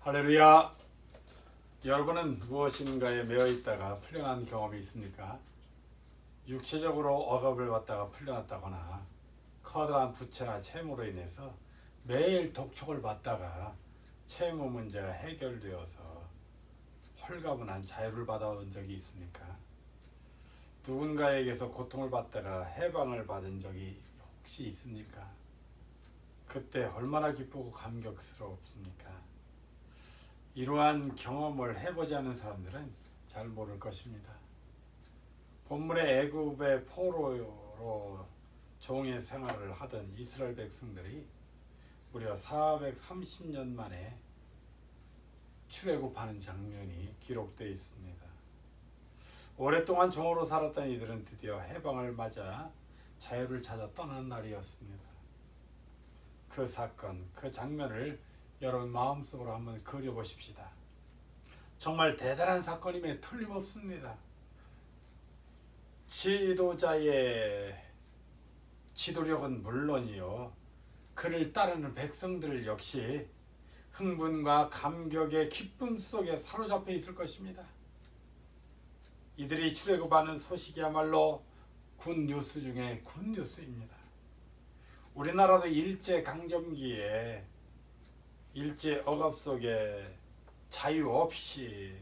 할렐루야! 여러분은 무엇인가에 매여 있다가 풀려난 경험이 있습니까? 육체적으로 억압을 받다가 풀려났다거나 커다란 부채나 채무로 인해서 매일 독촉을 받다가 채무 문제가 해결되어서 홀가분한 자유를 받아온 적이 있습니까? 누군가에게서 고통을 받다가 해방을 받은 적이 혹시 있습니까? 그때 얼마나 기쁘고 감격스럽습니까? 이러한 경험을 해보지 않은 사람들은 잘 모를 것입니다. 본문의 애굽의 포로로 종의 생활을 하던 이스라엘 백성들이 무려 430년 만에 출애굽하는 장면이 기록되어 있습니다. 오랫동안 종으로 살았던 이들은 드디어 해방을 맞아 자유를 찾아 떠나는 날이었습니다. 그 사건, 그 장면을 여러분 마음속으로 한번 그려보십시다. 정말 대단한 사건임에 틀림없습니다. 지도자의 지도력은 물론이요, 그를 따르는 백성들 역시 흥분과 감격의 기쁨 속에 사로잡혀 있을 것입니다. 이들이 출애굽하는 소식이야말로 굿뉴스 중에 굿뉴스입니다. 우리나라도 일제강점기에 일제 억압 속에 자유 없이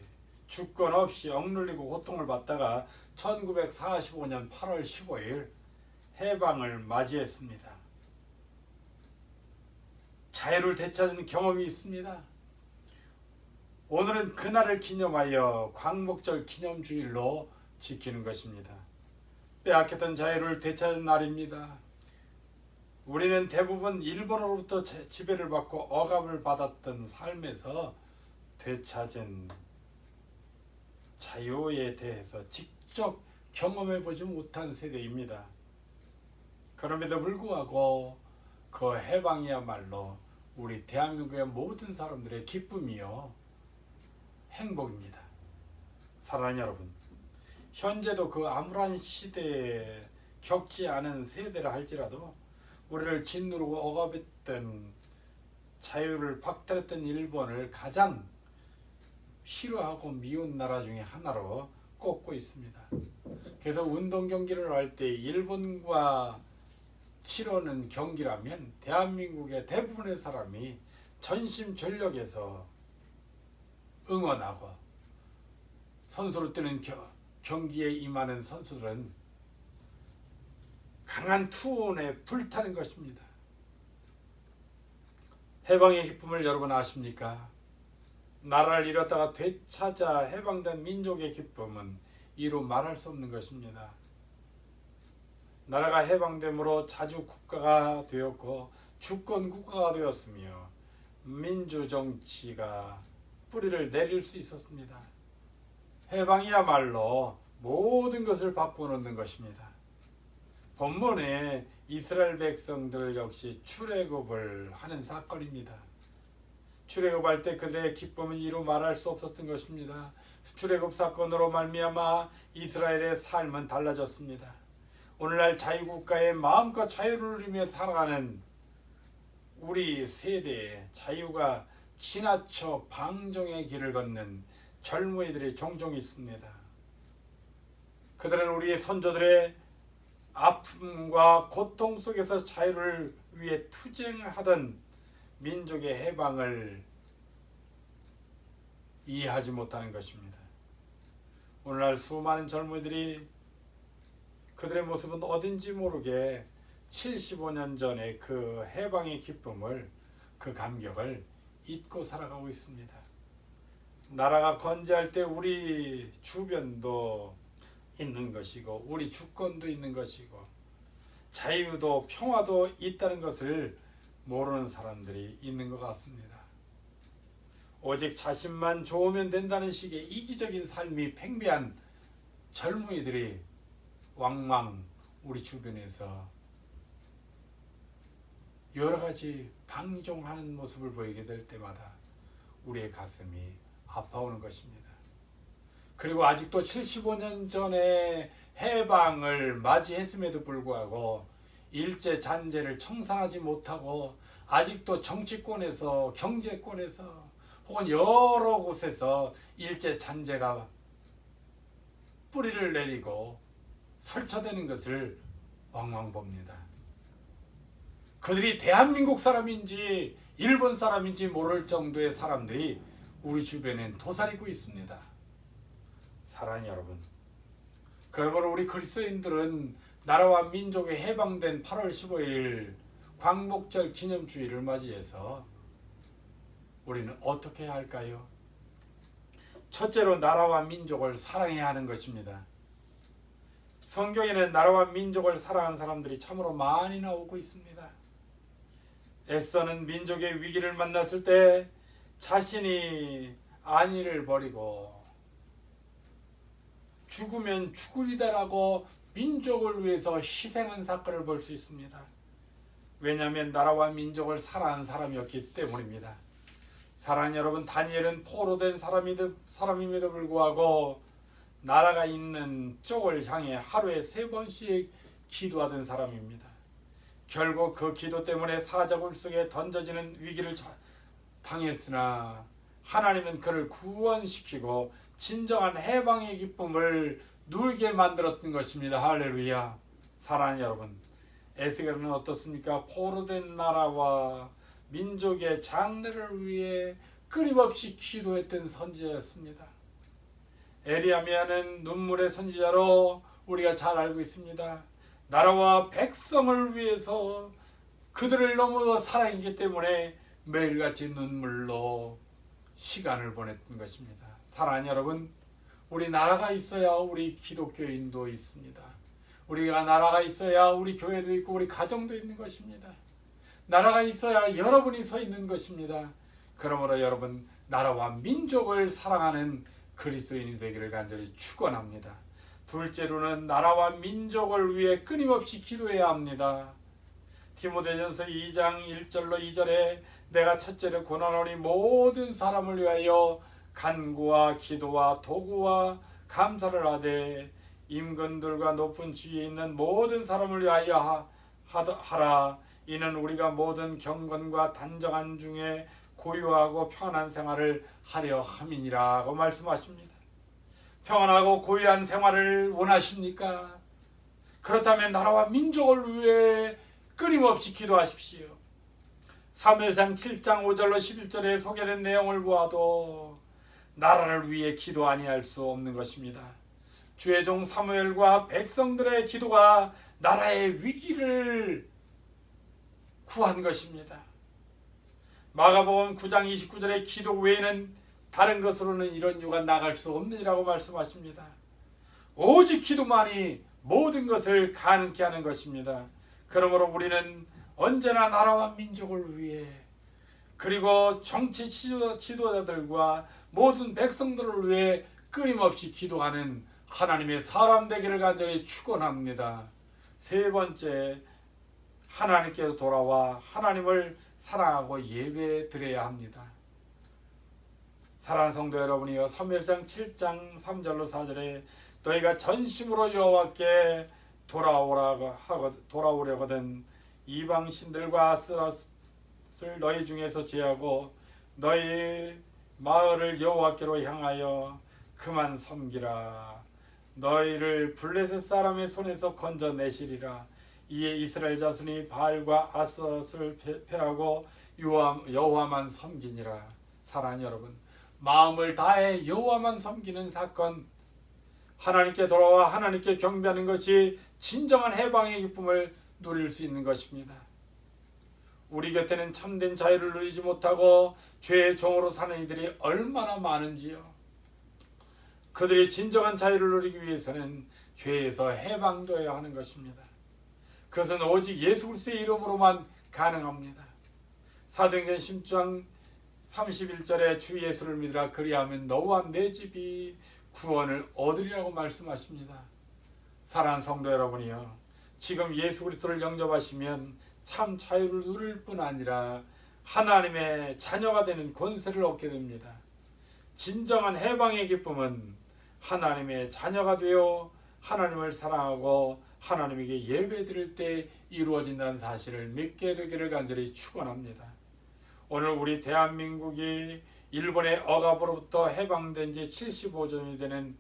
주권 없이 억눌리고 고통을 받다가 1945년 8월 15일 해방을 맞이했습니다. 자유를 되찾은 경험이 있습니다. 오늘은 그날을 기념하여 광복절 기념주일로 지키는 것입니다. 빼앗겼던 자유를 되찾은 날입니다. 우리는 대부분 일본으로부터 지배를 받고 억압을 받았던 삶에서 되찾은 자유에 대해서 직접 경험해보지 못한 세대입니다. 그럼에도 불구하고 그 해방이야말로 우리 대한민국의 모든 사람들의 기쁨이요 행복입니다. 사랑하는 여러분, 현재도 그 암울한 시대에 겪지 않은 세대라 할지라도 우리를 짓누르고 억압했던 자유를 박탈했던 일본을 가장 싫어하고 미운 나라 중에 하나로 꼽고 있습니다. 그래서 운동 경기를 할 때 일본과 치르는 경기라면 대한민국의 대부분의 사람이 전심전력에서 응원하고 선수로 뛰는 경기에 임하는 선수들은 강한 투혼에 불타는 것입니다. 해방의 기쁨을 여러분 아십니까? 나라를 잃었다가 되찾아 해방된 민족의 기쁨은 이루 말할 수 없는 것입니다. 나라가 해방됨으로 자주 국가가 되었고 주권 국가가 되었으며 민주정치가 뿌리를 내릴 수 있었습니다. 해방이야말로 모든 것을 바꿔놓는 것입니다. 본문에 이스라엘 백성들 역시 출애굽을 하는 사건입니다. 출애굽할 때 그들의 기쁨은 이루 말할 수 없었던 것입니다. 출애굽 사건으로 말미암아 이스라엘의 삶은 달라졌습니다. 오늘날 자유국가의 마음껏 자유를 누리며 살아가는 우리 세대의 자유가 지나쳐 방종의 길을 걷는 젊은이들이 종종 있습니다. 그들은 우리의 선조들의 아픔과 고통 속에서 자유를 위해 투쟁하던 민족의 해방을 이해하지 못하는 것입니다. 오늘날 수많은 젊은이들이 그들의 모습은 어딘지 모르게 75년 전의 그 해방의 기쁨을, 그 감격을 잊고 살아가고 있습니다. 나라가 건재할 때 우리 주변도 있는 것이고 우리 주권도 있는 것이고 자유도 평화도 있다는 것을 모르는 사람들이 있는 것 같습니다. 오직 자신만 좋으면 된다는 식의 이기적인 삶이 팽배한 젊은이들이 왕왕 우리 주변에서 여러 가지 방종하는 모습을 보이게 될 때마다 우리의 가슴이 아파오는 것입니다. 그리고 아직도 75년 전에 해방을 맞이했음에도 불구하고 일제 잔재를 청산하지 못하고 아직도 정치권에서 경제권에서 혹은 여러 곳에서 일제 잔재가 뿌리를 내리고 설쳐되는 것을 엉망 봅니다. 그들이 대한민국 사람인지 일본 사람인지 모를 정도의 사람들이 우리 주변엔 도사리고 있습니다. 사랑하는 여러분, 그러므로 우리 그리스도인들은 나라와 민족이 해방된 8월 15일 광복절 기념주의를 맞이해서 우리는 어떻게 해야 할까요? 첫째로 나라와 민족을 사랑해야 하는 것입니다. 성경에는 나라와 민족을 사랑하는 사람들이 참으로 많이 나오고 있습니다. 애써는 민족의 위기를 만났을 때 자신이 안위를 버리고 죽으면 죽으리다라고 민족을 위해서 희생한 사건을 볼 수 있습니다. 왜냐하면 나라와 민족을 사랑하는 사람이었기 때문입니다. 사랑하는 여러분, 다니엘은 포로된 사람임에도 불구하고 나라가 있는 쪽을 향해 하루에 3번씩 기도하던 사람입니다. 결국 그 기도 때문에 사자굴 속에 던져지는 위기를 당했으나 하나님은 그를 구원시키고 진정한 해방의 기쁨을 누리게 만들었던 것입니다. 할렐루야. 사랑하는 여러분, 에스겔은 어떻습니까? 포로된 나라와 민족의 장래를 위해 끊임없이 기도했던 선지자였습니다. 에리야미야는 눈물의 선지자로 우리가 잘 알고 있습니다. 나라와 백성을 위해서 그들을 너무 사랑했기 때문에 매일같이 눈물로 시간을 보냈던 것입니다. 사랑하는 여러분, 우리 나라가 있어야 우리 기독교인도 있습니다. 우리가 나라가 있어야 우리 교회도 있고 우리 가정도 있는 것입니다. 나라가 있어야 여러분이 서 있는 것입니다. 그러므로 여러분, 나라와 민족을 사랑하는 그리스도인이 되기를 간절히 축원합니다. 둘째로는 나라와 민족을 위해 끊임없이 기도해야 합니다. 디모데전서 2장 1절로 2절에 내가 첫째로 고난하오니 모든 사람을 위하여 간구와 기도와 도구와 감사를 하되 임금들과 높은 지위에 있는 모든 사람을 위하여 하라. 이는 우리가 모든 경건과 단정한 중에 고요하고 평안한 생활을 하려 함이니라고 말씀하십니다. 평안하고 고요한 생활을 원하십니까? 그렇다면 나라와 민족을 위해 끊임없이 기도하십시오. 사무엘상 7장 5절로 11절에 소개된 내용을 보아도 나라를 위해 기도 아니할 수 없는 것입니다. 주의 종 사무엘과 백성들의 기도가 나라의 위기를 구한 것입니다. 마가복음 9장 29절의 기도 외에는 다른 것으로는 이런 유가 나갈 수 없느니라고 말씀하십니다. 오직 기도만이 모든 것을 가능케 하는 것입니다. 그러므로 우리는 언제나 나라와 민족을 위해 그리고 정치 지도자들과 모든 백성들을 위해 끊임없이 기도하는 하나님의 사람 되기를 간절히 축원합니다. 세 번째, 하나님께로 돌아와 하나님을 사랑하고 예배 드려야 합니다. 사랑하는 성도 여러분이여, 사무엘상 7장 3절로 4절에 너희가 전심으로 여호와께 돌아오려거든 이방 신들과 아스라를 너희 중에서 제하고 너희 마을을 여호와께로 향하여 그만 섬기라. 너희를 블레셋 사람의 손에서 건져내시리라. 이에 이스라엘 자손이 바알과 아스라를 패하고 여호와만 섬기니라. 사랑하는 여러분, 마음을 다해 여호와만 섬기는 사건, 하나님께 돌아와 하나님께 경배하는 것이 진정한 해방의 기쁨을 누릴 수 있는 것입니다. 우리 곁에는 참된 자유를 누리지 못하고 죄의 종으로 사는 이들이 얼마나 많은지요. 그들이 진정한 자유를 누리기 위해서는 죄에서 해방되어야 하는 것입니다. 그것은 오직 예수 그리스도의 이름으로만 가능합니다. 사도행전 10장 31절에 주 예수를 믿으라 그리하면 너와 내 집이 구원을 얻으리라고 말씀하십니다. 사랑하는 성도 여러분이요, 지금 예수 그리스도를 영접하시면 참 자유를 누릴 뿐 아니라 하나님의 자녀가 되는 권세를 얻게 됩니다. 진정한 해방의 기쁨은 하나님의 자녀가 되어 하나님을 사랑하고 하나님에게 예배드릴 때 이루어진다는 사실을 믿게 되기를 간절히 축원합니다. 오늘 우리 대한민국이 일본의 억압으로부터 해방된 지 75주년이 되는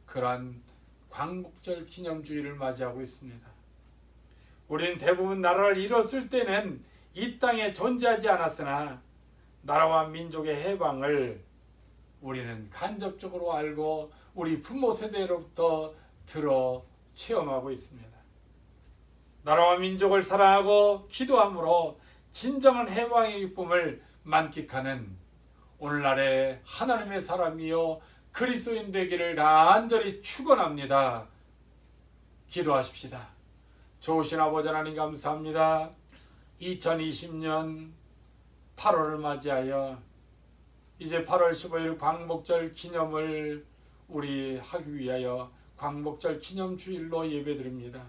그러한 광복절 기념주의를 맞이하고 있습니다. 우리는 대부분 나라를 잃었을 때는 이 땅에 존재하지 않았으나 나라와 민족의 해방을 우리는 간접적으로 알고 우리 부모 세대로부터 들어 체험하고 있습니다. 나라와 민족을 사랑하고 기도함으로 진정한 해방의 기쁨을 만끽하는 오늘날의 하나님의 사람이요 그리스도인 되기를 간절히 축원합니다. 기도하십시다. 좋으신 아버지 하나님 감사합니다. 2020년 8월을 맞이하여 이제 8월 15일 광복절 기념을 우리 하기 위하여 광복절 기념주일로 예배드립니다.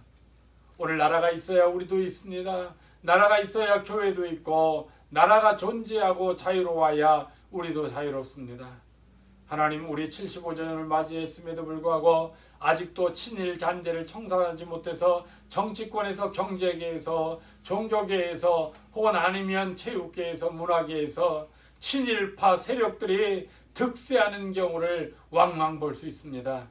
오늘 나라가 있어야 우리도 있습니다. 나라가 있어야 교회도 있고 나라가 존재하고 자유로워야 우리도 자유롭습니다. 하나님, 우리 75주년을 맞이했음에도 불구하고 아직도 친일 잔재를 청산하지 못해서 정치권에서, 경제계에서, 종교계에서, 혹은 아니면 체육계에서, 문화계에서 친일파 세력들이 득세하는 경우를 왕왕 볼 수 있습니다.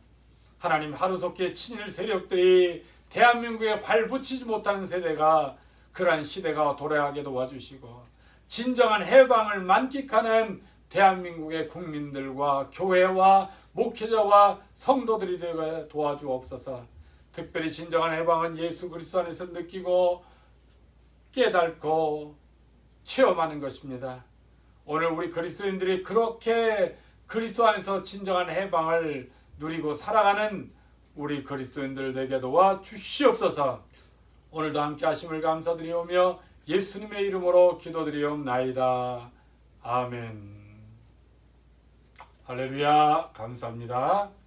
하나님, 하루속히 친일 세력들이 대한민국에 발붙이지 못하는 세대가, 그러한 시대가 돌아가게 도와주시고 진정한 해방을 만끽하는 대한민국의 국민들과 교회와 목회자와 성도들이 되게 도와주옵소서. 특별히 진정한 해방은 예수 그리스도 안에서 느끼고 깨닫고 체험하는 것입니다. 오늘 우리 그리스도인들이 그렇게 그리스도 안에서 진정한 해방을 누리고 살아가는 우리 그리스도인들 되게 도와주시옵소서. 오늘도 함께 하심을 감사드리오며 예수님의 이름으로 기도드리옵나이다. 아멘. 할렐루야. 감사합니다.